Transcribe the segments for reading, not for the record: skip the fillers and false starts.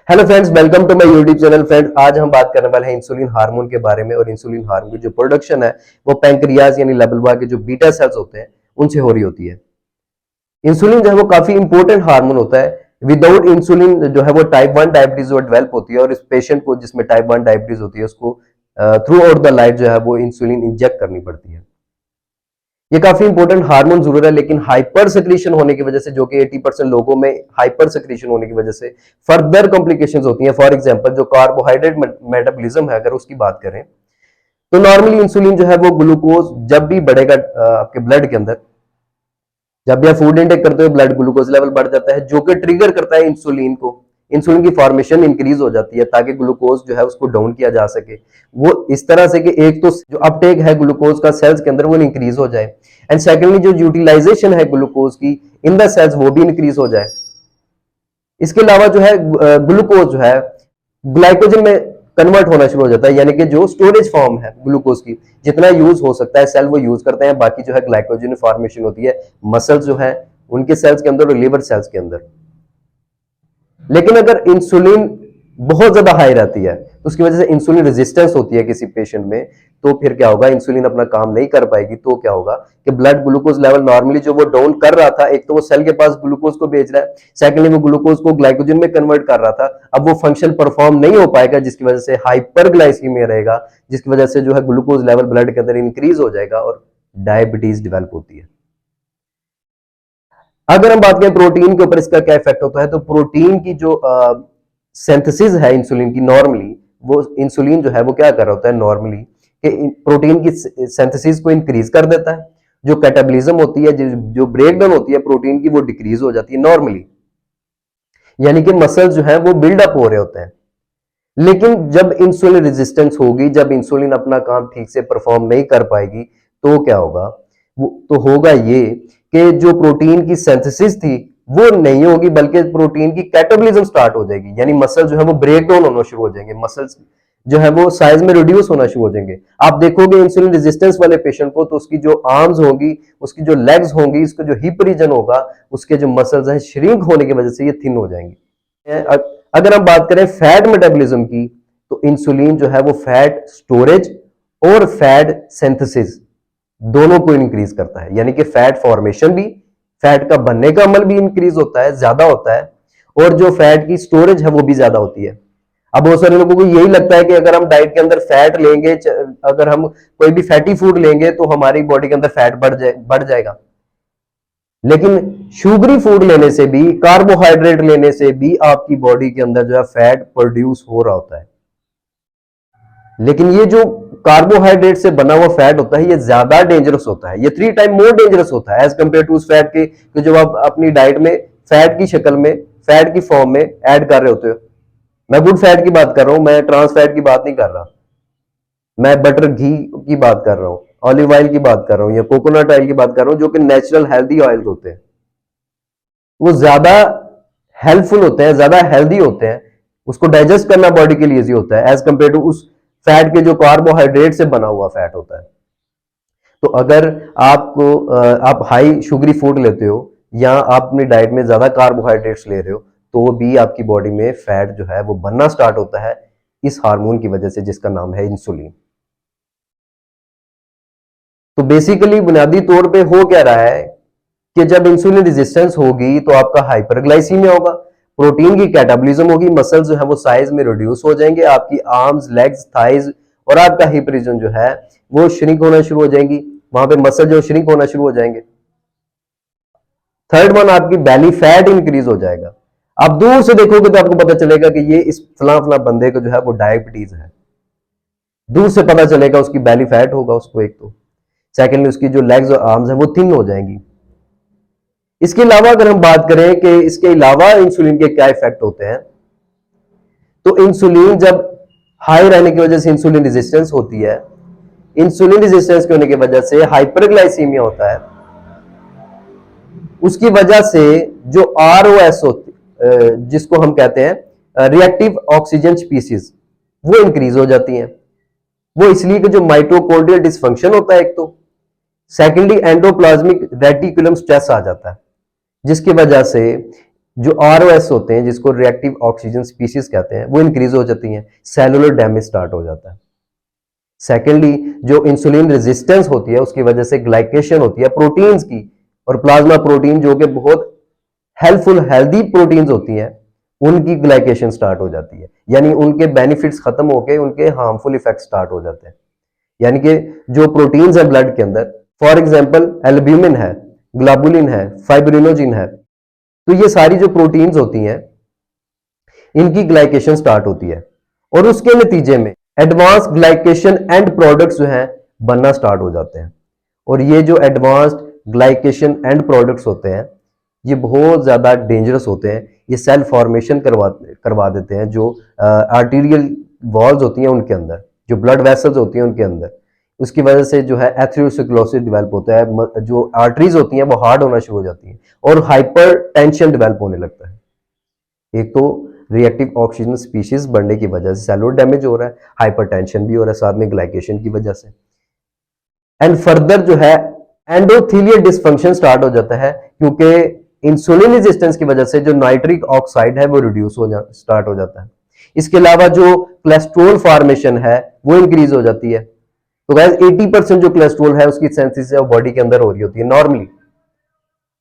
Hello friends, welcome to my YouTube channel. Friends, आज हम बात करने वाले हैं इंसुलिन हार्मोन के बारे में। और इंसुलिन हार्मोन की जो प्रोडक्शन है वो पैंक्रियाज यानी लबलबा के जो बीटा सेल्स होते हैं उनसे हो रही होती है। इंसुलिन जो है वो काफी इंपॉर्टेंट हार्मोन होता है। विदाउट इंसुलिन जो है वो टाइप 1 डायबिटीज जो डेवलप होती है, और इस पेशेंट को जिसमें टाइप 1 डायबिटीज होती है उसको थ्रू आउट द लाइफ जो है वो इंसुलिन इंजेक्ट करनी पड़ती है। ये काफी इंपॉर्टेंट हार्मोन जरूर है, लेकिन हाइपर सिक्रीशन होने की वजह से, जो कि 80% लोगों में हाइपर सिक्रीशन होने की वजह से फर्दर कॉम्प्लिकेशंस होती हैं। फॉर एग्जांपल, जो कार्बोहाइड्रेट मेटाबॉलिज्म है, अगर उसकी बात करें तो नॉर्मली इंसुलिन जो है वो ग्लूकोज जब भी बढ़ेगा आपके ब्लड के अंदर, जब भी आप फूड इंटेक करते हो ब्लड ग्लूकोज लेवल बढ़ जाता है, जो कि ट्रिगर करता है इंसुलिन को। इंसुलिन की फॉर्मेशन इंक्रीज हो जाती है ताकि ग्लूकोज जो है उसको डाउन किया जा सके। वो इस तरह से कि एक तो जो अपटेक है ग्लूकोज का सेल्स के अंदर वो इंक्रीज हो जाए, एंड सेकेंडली जो यूटिलाइजेशन है ग्लूकोज की इन द सेल्स वो भी इंक्रीज हो जाए। इसके अलावा जो है ग्लूकोज जो है ग्लाइकोजन में कन्वर्ट होना शुरू हो जाता है, यानी कि जो स्टोरेज फॉर्म है ग्लूकोज की, जितना यूज हो सकता है सेल वो यूज करते हैं। बाकी जो है ग्लाइकोजन फॉर्मेशन होती है मसल्स जो है उनके सेल्स के अंदर और लिवर सेल्स के अंदर। लेकिन अगर इंसुलिन बहुत ज्यादा हाई रहती है तो उसकी वजह से इंसुलिन रेजिस्टेंस होती है किसी पेशेंट में, तो फिर क्या होगा, इंसुलिन अपना काम नहीं कर पाएगी। तो क्या होगा कि ब्लड ग्लूकोज लेवल नॉर्मली जो वो डाउन कर रहा था, एक तो वो सेल के पास ग्लूकोज को भेज रहा है, सेकेंडली वो ग्लूकोज को ग्लाइकोजन में कन्वर्ट कर रहा था, अब वो फंक्शन परफॉर्म नहीं हो पाएगा, जिसकी वजह से हाइपरग्लाइसीमिया रहेगा, जिसकी वजह से जो है ग्लूकोज लेवल ब्लड के अंदर इंक्रीज हो जाएगा और डायबिटीज डेवलप होती है। अगर हम बात करें प्रोटीन के ऊपर इसका क्या इफेक्ट होता है, तो प्रोटीन की जो सिंथेसिस है इंसुलिन की, नॉर्मली वो इंसुलिन जो है वो क्या कर रहा होता है नॉर्मली कि प्रोटीन की सिंथेसिस को इंक्रीज कर देता है। जो कैटाबॉलिज्म होती है, जो ब्रेक डाउन होती है प्रोटीन की, वो डिक्रीज हो जाती है नॉर्मली, यानी कि मसल्स जो है वो बिल्डअप हो रहे होते हैं। लेकिन जब इंसुलिन रेजिस्टेंस होगी, जब इंसुलिन अपना काम ठीक से परफॉर्म नहीं कर पाएगी, तो क्या होगा, वो तो होगा ये कि जो प्रोटीन की सिंथेसिस थी वो नहीं होगी, बल्कि प्रोटीन की कैटाबॉलिज्म स्टार्ट हो जाएगी, यानी मसल जो है वो ब्रेक डाउन होना शुरू हो जाएंगे, मसल्स जो है वो साइज में रिड्यूस होना शुरू हो जाएंगे। आप देखोगे इंसुलिन रेजिस्टेंस वाले पेशेंट को, तो उसकी जो आर्म्स होंगी, उसकी जो लेग्स होंगी, उसका जो हिप रीजन होगा, उसके जो मसल्स हैं श्रिंक होने की वजह से ये थिन हो जाएंगी। अगर हम बात करें फैट मेटाबॉलिज्म की, तो इंसुलिन जो है वो फैट स्टोरेज और फैट सिंथेसिस दोनों को इंक्रीज करता है, यानी कि फैट फॉर्मेशन भी, फैट का बनने का अमल भी इंक्रीज होता है, ज्यादा होता है, और जो फैट की स्टोरेज है वो भी ज्यादा होती है। अब बहुत सारे लोगों को यही लगता है कि अगर हम डाइट के अंदर फैट लेंगे, अगर हम कोई भी फैटी फूड लेंगे तो हमारी बॉडी के अंदर फैट बढ़ जाएगा। लेकिन शुगरी फूड लेने से भी, कार्बोहाइड्रेट लेने से भी आपकी बॉडी के अंदर जो है फैट प्रोड्यूस हो रहा होता है। लेकिन ये जो कार्बोहाइड्रेट से बना हुआ फैट होता है ये ज्यादा डेंजरस होता है, ये 3 टाइम मोर डेंजरस होता है एज कंपेयर टू उस फैट के, तो जब आप अपनी डाइट में फैट की शक्ल में, फैट की फॉर्म में ऐड कर रहे होते हो। मैं गुड फैट की बात कर रहा हूं, मैं ट्रांस फैट की बात नहीं कर रहा, मैं बटर घी की बात कर रहा हूं, ऑलिव ऑयल की बात कर रहा हूं, या कोकोनट ऑयल की बात कर रहा हूं, जो कि नेचुरल हेल्दी ऑयल होते हैं। वो ज्यादा हेल्पफुल होते हैं, ज्यादा हेल्दी होते हैं, उसको डाइजेस्ट करना बॉडी के लिए इजी होता है एज कंपेयर टू उस फैट के जो कार्बोहाइड्रेट से बना हुआ फैट होता है। तो अगर आपको आप हाई शुगरी फूड लेते हो या आप अपनी डाइट में ज्यादा कार्बोहाइड्रेट्स ले रहे हो, तो भी आपकी बॉडी में फैट जो है वो बनना स्टार्ट होता है इस हार्मोन की वजह से, जिसका नाम है इंसुलिन। तो बेसिकली बुनियादी तौर पे हो क्या रहा है कि जब इंसुलिन रेजिस्टेंस होगी तो आपका हाइपरग्लाइसीमिया होगा, प्रोटीन की कैटाबॉलिज्म होगी, मसल्स जो है वो साइज में रिड्यूस हो जाएंगे, आपकी आर्म्स, लेग्स, थाइज और आपका हिप रीजन जो है वो श्रिंक होना शुरू हो जाएंगी, वहां पे मसल जो श्रिंक होना शुरू हो जाएंगे। थर्ड वन, आपकी बैली फैट इंक्रीज हो जाएगा। आप दूर से देखोगे तो आपको पता चलेगा कि ये इस फला फला बंदे को जो है वो डायबिटीज है, दूर से पता चलेगा, उसकी बैली फैट होगा उसको, एक तो सेकेंडली उसकी जो लेग्स और आर्म्स है वो थिन हो जाएंगी। इसके अलावा अगर हम बात करें कि इसके अलावा इंसुलिन के क्या इफेक्ट होते हैं, तो इंसुलिन जब हाई रहने की वजह से इंसुलिन रेजिस्टेंस होती है, इंसुलिन रेजिस्टेंस के होने की वजह से हाइपरग्लाइसीमिया होता है, उसकी वजह से जो आरओएस होती, जिसको हम कहते हैं रिएक्टिव ऑक्सीजन स्पीसीज, वो इंक्रीज हो जाती हैं। वो इसलिए कि जो माइटोकॉन्ड्रियल डिसफंक्शन होता है एक तो, सेकेंडली एंडोप्लाज्मिक रेटिकुलम स्ट्रेस आ जाता है, जिसकी वजह से जो ROS होते हैं, जिसको रिएक्टिव ऑक्सीजन स्पीशीज कहते हैं, वो इंक्रीज हो जाती हैं, सेलुलर डैमेज स्टार्ट हो जाता है। सेकेंडली, जो इंसुलिन रेजिस्टेंस होती है उसकी वजह से ग्लाइकेशन होती है प्रोटीन्स की, और प्लाज्मा प्रोटीन जो कि बहुत हेल्पफुल हेल्दी प्रोटीन्स होती हैं, उनकी ग्लाइकेशन स्टार्ट हो जाती है, यानी उनके बेनिफिट्स खत्म होकर उनके हार्मफुल इफेक्ट स्टार्ट हो जाते हैं। यानी कि जो प्रोटीन्स है ब्लड के अंदर, फॉर एग्जांपल एल्ब्यूमिन है, ग्लोबुलिन है, फाइब्रिनोजिन है, तो ये सारी जो प्रोटीन्स होती हैं इनकी ग्लाइकेशन स्टार्ट होती है, और उसके नतीजे में एडवांस ग्लाइकेशन एंड प्रोडक्ट्स जो हैं बनना स्टार्ट हो जाते हैं। और ये जो एडवांस्ड ग्लाइकेशन एंड प्रोडक्ट्स होते हैं ये बहुत ज्यादा डेंजरस होते हैं। ये सेल फॉर्मेशन करवा देते हैं जो आर्टीरियल वॉल्स होती हैं उनके अंदर, जो ब्लड वेसल्स होती हैं उनके अंदर, उसकी वजह से जो है एथेरोस्क्लेरोसिस डेवलप होता है, जो आर्टरीज होती हैं वो हार्ड होना शुरू हो जाती हैं, और हाइपर टेंशन डेवलप होने लगता है। एक तो रिएक्टिव ऑक्सीजन स्पीशीज बढ़ने की वजह से सेलुलर डैमेज हो रहा है, हाइपरटेंशन भी हो रहा है साथ में ग्लाइकेशन की वजह से, एंड फर्दर जो है एंडोथेलियल डिसफंक्शन स्टार्ट हो जाता है, क्योंकि इंसुलिन रेजिस्टेंस की वजह से जो नाइट्रिक ऑक्साइड है वो रिड्यूस हो स्टार्ट हो जाता है। इसके अलावा जो कोलेस्ट्रॉल फॉर्मेशन है वो इंक्रीज हो जाती है। तो गाइस 80% जो कोलेस्ट्रॉल है उसकी सेंसिस है बॉडी के अंदर हो रही होती है नॉर्मली।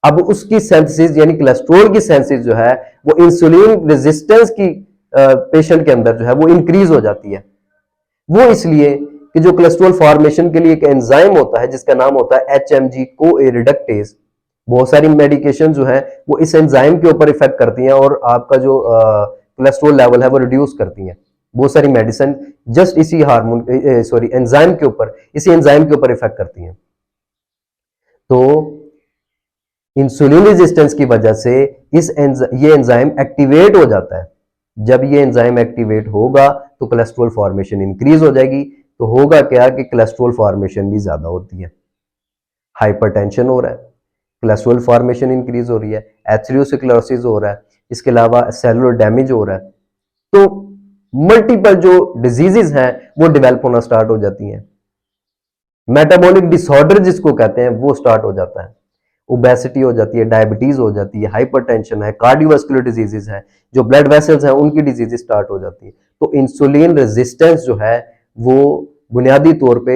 अब उसकी सेंसिस यानी कोलेस्ट्रॉल की सेंसिस जो है वो इंसुलिन रेजिस्टेंस की पेशेंट के अंदर जो है वो इंक्रीज हो जाती है। वो इसलिए कि जो कोलेस्ट्रॉल फॉर्मेशन के लिए एक एंजाइम होता है जिसका नाम होता है HMG CoA रिडक्टेज, बहुत सारी मेडिकेशन जो है वो इस एंजाइम के ऊपर इफेक्ट करती हैं और आपका जो कोलेस्ट्रॉल लेवल है वो रिड्यूस करती हैं। बहुत सारी मेडिसिन जस्ट इसी हार्मोन एंजाइम के ऊपर, इसी एंजाइम के ऊपर इफेक्ट करती हैं। तो इंसुलिन रेजिस्टेंस की वजह से ये एंजाइम एक्टिवेट हो जाता है। जब ये एंजाइम एक्टिवेट होगा तो कोलेस्ट्रॉल फॉर्मेशन इंक्रीज हो जाएगी। तो होगा क्या कि कोलेस्ट्रॉल फॉर्मेशन भी ज्यादा होती है, हाइपरटेंशन हो रहा है, कोलेस्ट्रॉल फॉर्मेशन इंक्रीज हो रही है, एथेरोस्क्लेरोसिस हो रहा है, इसके अलावा सेलुलर डैमेज हो रहा है। तो मल्टीपल जो डिजीजेस हैं वो डेवलप होना स्टार्ट हो जाती हैं। मेटाबॉलिक डिसऑर्डर जिसको कहते हैं वो स्टार्ट हो जाता है, ओबेसिटी हो जाती है, डायबिटीज हो जाती है, हाइपरटेंशन है, कार्डियोवास्कुलर डिजीजेस हैं, जो ब्लड वेसल्स हैं उनकी डिजीजेस स्टार्ट हो जाती है। तो इंसुलिन रेजिस्टेंस जो है वो बुनियादी तौर पे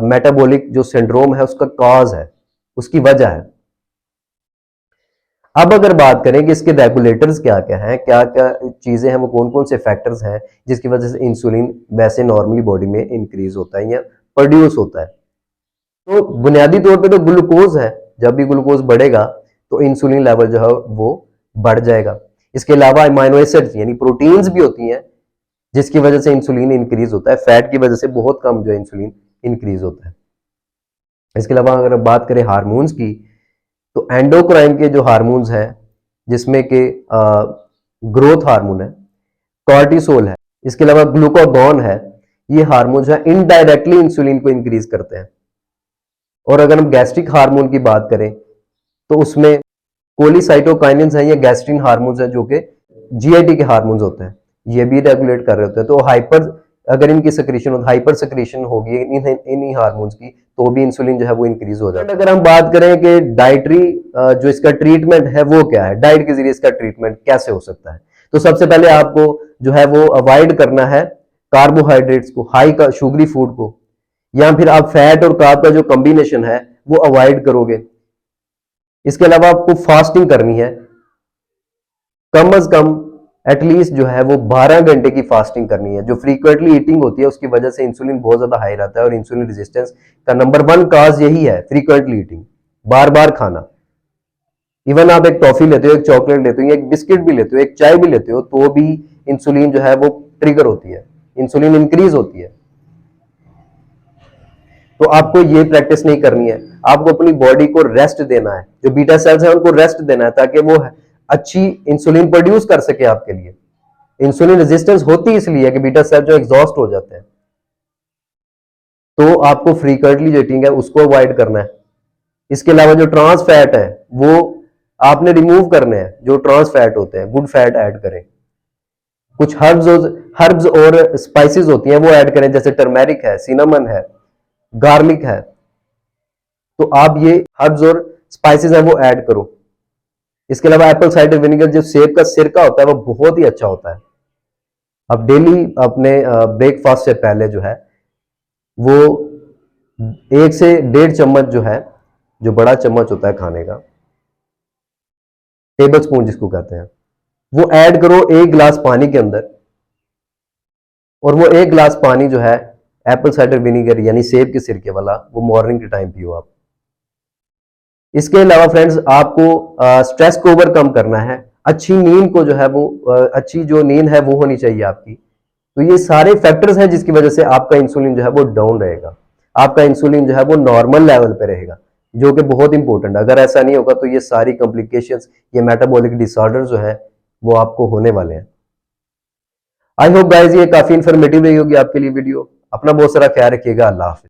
मेटाबॉलिक जो सिंड्रोम है उसका कॉज है, उसकी वजह है। अब अगर बात करें कि इसके रेगुलेटर्स क्या क्या हैं, क्या क्या चीजें हैं, वो कौन कौन से फैक्टर्स हैं जिसकी वजह से इंसुलिन वैसे नॉर्मली बॉडी में इंक्रीज होता है या प्रोड्यूस होता है। तो बुनियादी तौर पे तो ग्लूकोज है, जब भी ग्लूकोज बढ़ेगा तो इंसुलिन लेवल जो है वो बढ़ जाएगा। इसके अलावा अमाइनो एसिड्स यानी प्रोटीन्स भी होती हैं जिसकी वजह से इंसुलिन इंक्रीज होता है। फैट की वजह से बहुत कम जो है इंसुलिन इंक्रीज होता है। इसके अलावा अगर बात करें हार्मोन्स की, तो एंडोक्राइन के जो हार्मोन्स हैं जिसमें कि ग्रोथ हार्मोन है, कॉर्टिसोल है, इसके अलावा ग्लूकागॉन है, ये हार्मोन्स है इनडायरेक्टली इंसुलिन को इंक्रीज करते हैं। और अगर हम गैस्ट्रिक हार्मोन की बात करें तो उसमें कोलिसाइटोकाइनिन्स हैं, ये गैस्ट्रिन हार्मोन्स हैं जो कि जीआईटी के हार्मोन्स होते हैं, ये भी रेगुलेट कर रहे होते हैं। तो हाइपर अगर इनकी सक्रीशन हो, हाइपर सक्रीशन होगी इन्हीं हार्मोन्स की, तो भी इंसुलिन जो है वो इंक्रीज हो जाता है। अगर हम बात करें कि डाइटरी जो इसका ट्रीटमेंट है वो क्या है, डाइट के जरिए इसका ट्रीटमेंट कैसे हो सकता है, तो सबसे पहले आपको जो है वो अवॉइड करना है कार्बोहाइड्रेट्स को, हाई का शुगरी फूड को, या फिर आप फैट और कार्ब का जो कॉम्बिनेशन है वो अवॉइड करोगे। इसके अलावा आपको फास्टिंग करनी है, कम अज कम एटलीस्ट जो है वो 12 घंटे की फास्टिंग करनी है। जो फ्रीक्वेंटली ईटिंग होती है उसकी वजह से इंसुलिन बहुत ज्यादा हाई रहता है, और इंसुलिन रेजिस्टेंस का नंबर 1 काज यही है, फ्रीक्वेंटली ईटिंग, बार बार खाना। इवन आप एक टॉफी लेते हो, एक चॉकलेट लेते हो, एक बिस्किट भी लेते हो, एक चाय भी लेते हो, तो भी इंसुलिन जो है वो ट्रिगर होती है, इंसुलिन इंक्रीज होती है। तो आपको ये प्रैक्टिस नहीं करनी है, आपको अपनी बॉडी को रेस्ट देना है, जो बीटा सेल्स हैं उनको रेस्ट देना है ताकि वो अच्छी इंसुलिन प्रोड्यूस कर सके आपके लिए। इंसुलिन रेजिस्टेंस होती इसलिए है कि बीटा सेल जो एग्जॉस्ट हो जाते हैं। तो आपको फ्रीक्वेंटली जो ईटिंग है उसको अवॉइड करना है। इसके अलावा जो ट्रांस फैट है वो आपने रिमूव करने हैं, जो ट्रांस फैट होते हैं, गुड फैट ऐड करें। कुछ हर्ब्स और स्पाइसेस होती हैं वो ऐड करें, जैसे टर्मेरिक है, सिनेमन है, गार्लिक है, तो आप ये हर्ब्स और स्पाइसेस हैं वो ऐड करो। इसके अलावा एप्पल साइडर विनेगर, जो सेब का सिरका होता है, वो बहुत ही अच्छा होता है। आप डेली अपने ब्रेकफास्ट से पहले जो है वो 1 से 1.5 चम्मच जो है, जो बड़ा चम्मच होता है खाने का, टेबल स्पून जिसको कहते हैं, वो ऐड करो 1 गिलास पानी के अंदर। और वो 1 गिलास पानी जो है एप्पल साइडर विनीगर यानी सेब के सिरके वाला, वो मॉर्निंग के टाइम पियो आप। इसके अलावा फ्रेंड्स, आपको स्ट्रेस को ओवरकम करना है, अच्छी नींद को जो है वो अच्छी जो नींद है वो होनी चाहिए आपकी। तो ये सारे फैक्टर्स हैं जिसकी वजह से आपका इंसुलिन जो है वो डाउन रहेगा, आपका इंसुलिन जो है वो नॉर्मल लेवल पे रहेगा, जो कि बहुत इंपॉर्टेंट है। अगर ऐसा नहीं होगा तो ये सारी कॉम्प्लिकेशंस, ये मेटाबॉलिक डिसऑर्डर जो है वो आपको होने वाले हैं। आई होप गाइस ये काफी इंफॉर्मेटिव रही होगी आपके लिए वीडियो। अपना बहुत सारा ख्याल रखिएगा। अल्लाह हाफिज।